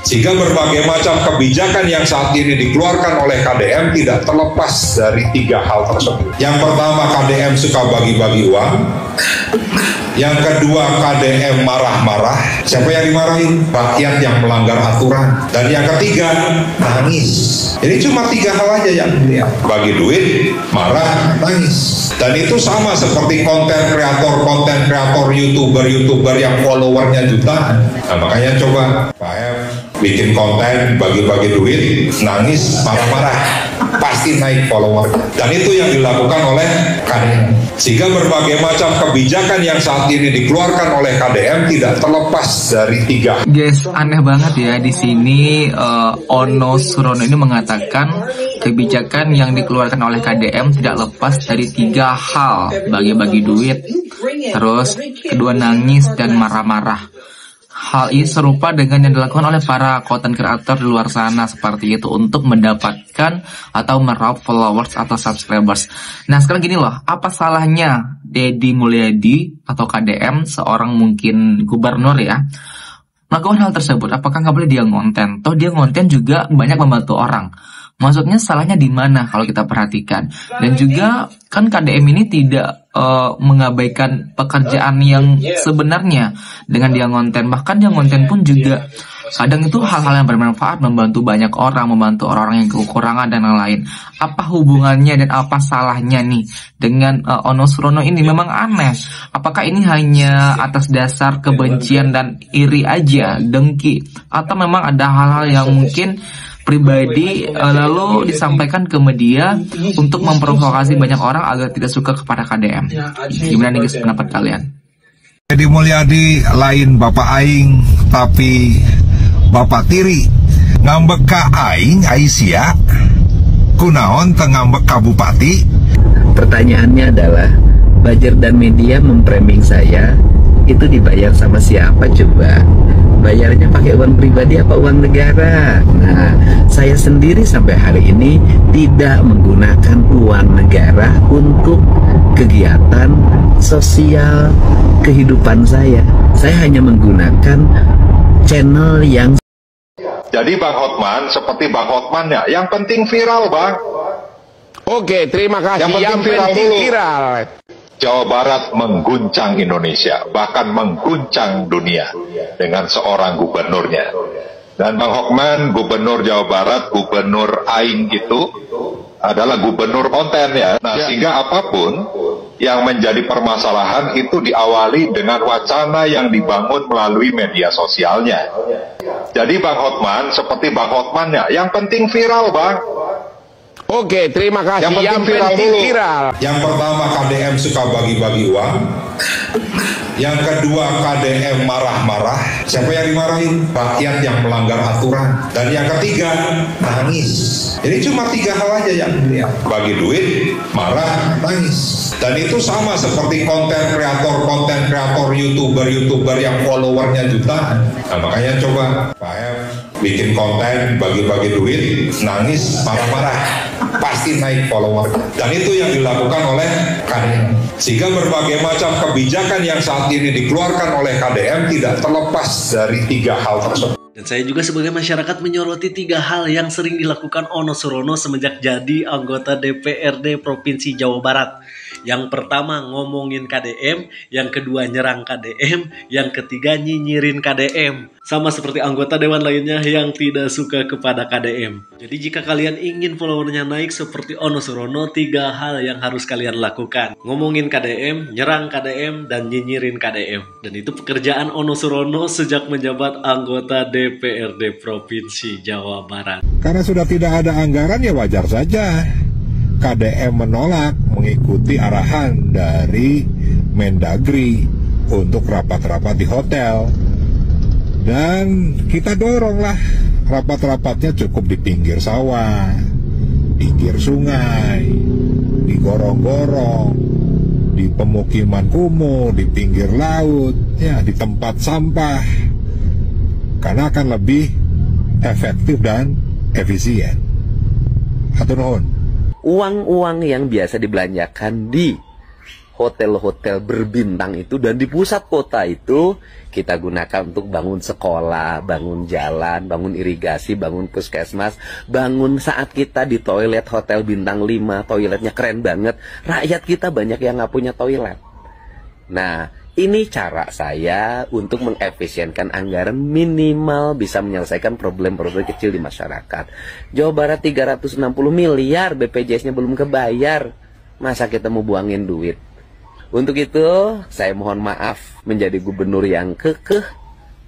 Sehingga berbagai macam kebijakan yang saat ini dikeluarkan oleh KDM tidak terlepas dari 3 hal tersebut. Yang pertama, KDM suka bagi-bagi uang. Yang kedua, KDM marah-marah. Siapa yang dimarahin? Rakyat yang melanggar aturan. Dan yang ketiga, nangis. Ini cuma 3 hal aja yang dilihat. Bagi duit, marah, nangis. Dan itu sama seperti konten kreator YouTuber yang followernya jutaan. Nah, makanya coba Pak M bikin konten bagi-bagi duit, nangis, marah-marah, pasti naik follower. Dan itu yang dilakukan oleh KDM. Sehingga berbagai macam kebijakan yang saat ini dikeluarkan oleh KDM tidak terlepas dari 3. Guys, aneh banget ya di sini. Ono Surono ini mengatakan kebijakan yang dikeluarkan oleh KDM tidak lepas dari 3 hal: bagi-bagi duit, terus kedua nangis, dan marah-marah. Hal ini serupa dengan yang dilakukan oleh para content creator di luar sana seperti itu untuk mendapatkan atau meraup followers atau subscribers. Nah, sekarang gini loh, apa salahnya Deddy Mulyadi atau KDM, seorang mungkin gubernur ya, melakukan hal tersebut? Apakah nggak boleh dia ngonten? Toh dia ngonten juga banyak membantu orang. Maksudnya salahnya di mana kalau kita perhatikan? Dan juga kan KDM ini tidak mengabaikan pekerjaan yang sebenarnya dengan dia ngonten. Bahkan dia ngonten pun juga kadang itu hal-hal yang bermanfaat, membantu banyak orang, membantu orang-orang yang kekurangan dan lain-lain. Apa hubungannya dan apa salahnya nih dengan Ono Surono ini? Memang aneh. Apakah ini hanya atas dasar kebencian dan iri aja, dengki, atau memang ada hal-hal yang mungkin pribadi lalu disampaikan ke media untuk memprovokasi banyak orang agar tidak suka kepada KDM? Gimana nih guys pendapat kalian? Deddy Mulyadi lain Bapak Aing, tapi Bapak Tiri ngambek ka Aing Aisyah kunaon ngambek ka Bupati. Pertanyaannya adalah, Bajer dan media memframing saya itu dibayar sama siapa coba? Bayarnya pakai uang pribadi apa uang negara? Nah, saya sendiri sampai hari ini tidak menggunakan uang negara untuk kegiatan sosial kehidupan saya. Saya hanya menggunakan channel yang... Jadi Bang Hotman, seperti Bang Hotman ya, yang penting viral Bang. Oke, terima kasih. Yang penting viral. Jawa Barat mengguncang Indonesia, bahkan mengguncang dunia dengan seorang gubernurnya. Dan Bang Hotman, gubernur Jawa Barat, gubernur Aing itu adalah gubernur konten ya. Nah, sehingga apapun yang menjadi permasalahan itu diawali dengan wacana yang dibangun melalui media sosialnya. Jadi Bang Hotman, seperti Bang Hotman ya, yang penting viral Bang. Oke, terima kasih. Yang penting viral. Yang pertama, KDM suka bagi-bagi uang. Yang kedua, KDM marah-marah. Siapa yang dimarahin? Rakyat yang melanggar aturan. Dan yang ketiga, nangis. Ini cuma 3 hal aja yang dilihat. Bagi duit, marah, nangis. Dan itu sama seperti konten kreator YouTuber yang followernya jutaan. Nah, makanya coba Pak M bikin konten bagi-bagi duit, nangis, marah-marah, pasti naik follower. Dan itu yang dilakukan oleh KDM. Sehingga berbagai macam kebijakan yang saat ini dikeluarkan oleh KDM tidak terlepas dari 3 hal tersebut. Dan saya juga sebagai masyarakat menyoroti 3 hal yang sering dilakukan Ono Surono semenjak jadi anggota DPRD Provinsi Jawa Barat. Yang pertama ngomongin KDM, yang kedua nyerang KDM, yang ketiga nyinyirin KDM. Sama seperti anggota dewan lainnya yang tidak suka kepada KDM. Jadi jika kalian ingin followernya naik seperti Ono Surono, 3 hal yang harus kalian lakukan: ngomongin KDM, nyerang KDM, dan nyinyirin KDM. Dan itu pekerjaan Ono Surono sejak menjabat anggota DPRD Provinsi Jawa Barat. Karena sudah tidak ada anggaran ya wajar saja KDM menolak mengikuti arahan dari Mendagri untuk rapat-rapat di hotel. Dan kita doronglah rapat-rapatnya cukup di pinggir sawah, pinggir sungai, di gorong-gorong, di pemukiman kumuh, di pinggir laut, ya di tempat sampah. Karena akan lebih efektif dan efisien. Hatur nuhun. Uang-uang yang biasa dibelanjakan di hotel-hotel berbintang itu, dan di pusat kota itu kita gunakan untuk bangun sekolah, bangun jalan, bangun irigasi, bangun puskesmas, bangun saat kita di toilet hotel bintang 5, toiletnya keren banget, rakyat kita banyak yang nggak punya toilet. Nah, ini cara saya untuk mengefisienkan anggaran, minimal bisa menyelesaikan problem-problem kecil di masyarakat. Jawa Barat 360 miliar, BPJS-nya belum kebayar. Masa kita mau buangin duit? Untuk itu, saya mohon maaf menjadi gubernur yang kekeh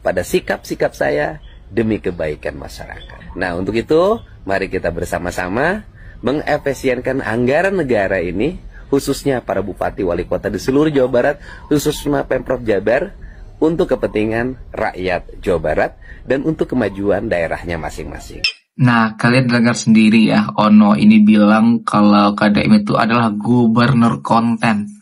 pada sikap-sikap saya demi kebaikan masyarakat. Nah, untuk itu, mari kita bersama-sama mengefisienkan anggaran negara ini, khususnya para bupati wali kota di seluruh Jawa Barat, khususnya Pemprov Jabar, untuk kepentingan rakyat Jawa Barat dan untuk kemajuan daerahnya masing-masing. Nah, kalian dengar sendiri ya, Ono ini bilang kalau KDM itu adalah gubernur konten.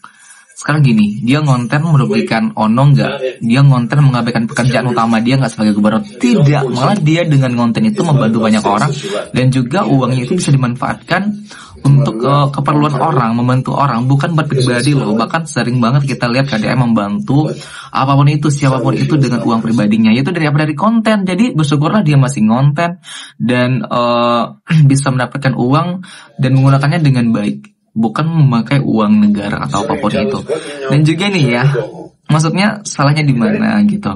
Sekarang gini, dia ngonten merugikan Ono nggak? Dia ngonten mengabaikan pekerjaan utama dia nggak sebagai gubernur? Tidak, malah dia dengan ngonten itu membantu banyak orang, dan juga uangnya itu bisa dimanfaatkan untuk keperluan orang, membantu orang, bukan buat pribadi loh. Bahkan sering banget kita lihat KDM membantu apapun itu, siapapun itu dengan uang pribadinya, yaitu dari konten. Jadi bersyukurlah dia masih ngonten dan bisa mendapatkan uang dan menggunakannya dengan baik, bukan memakai uang negara atau apapun itu. Dan juga nih ya, maksudnya salahnya di mana gitu.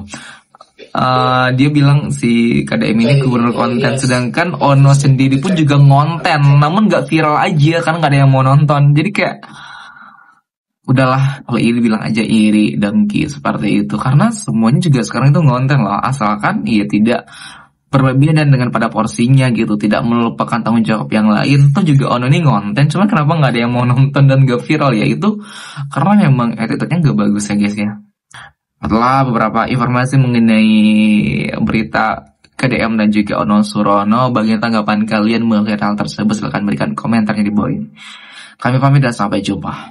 Dia bilang si KDM ini gubernur konten, sedangkan Ono sendiri pun juga ngonten, namun gak viral aja karena gak ada yang mau nonton. Jadi kayak udahlah, kalau iri bilang aja iri, dengki seperti itu, karena semuanya juga sekarang itu ngonten loh, asalkan ya tidak berlebihan dan dengan pada porsinya gitu, tidak melupakan tanggung jawab yang lain. Toh juga Ono ini ngonten, cuman kenapa nggak ada yang mau nonton dan gak viral, ya itu karena memang attitude-nya gak bagus ya guys ya. Setelah beberapa informasi mengenai berita KDM dan juga Ono Surono, bagaimana tanggapan kalian mengenai hal tersebut? Silahkan berikan komentarnya di bawah ini. Kami pamit dan sampai jumpa.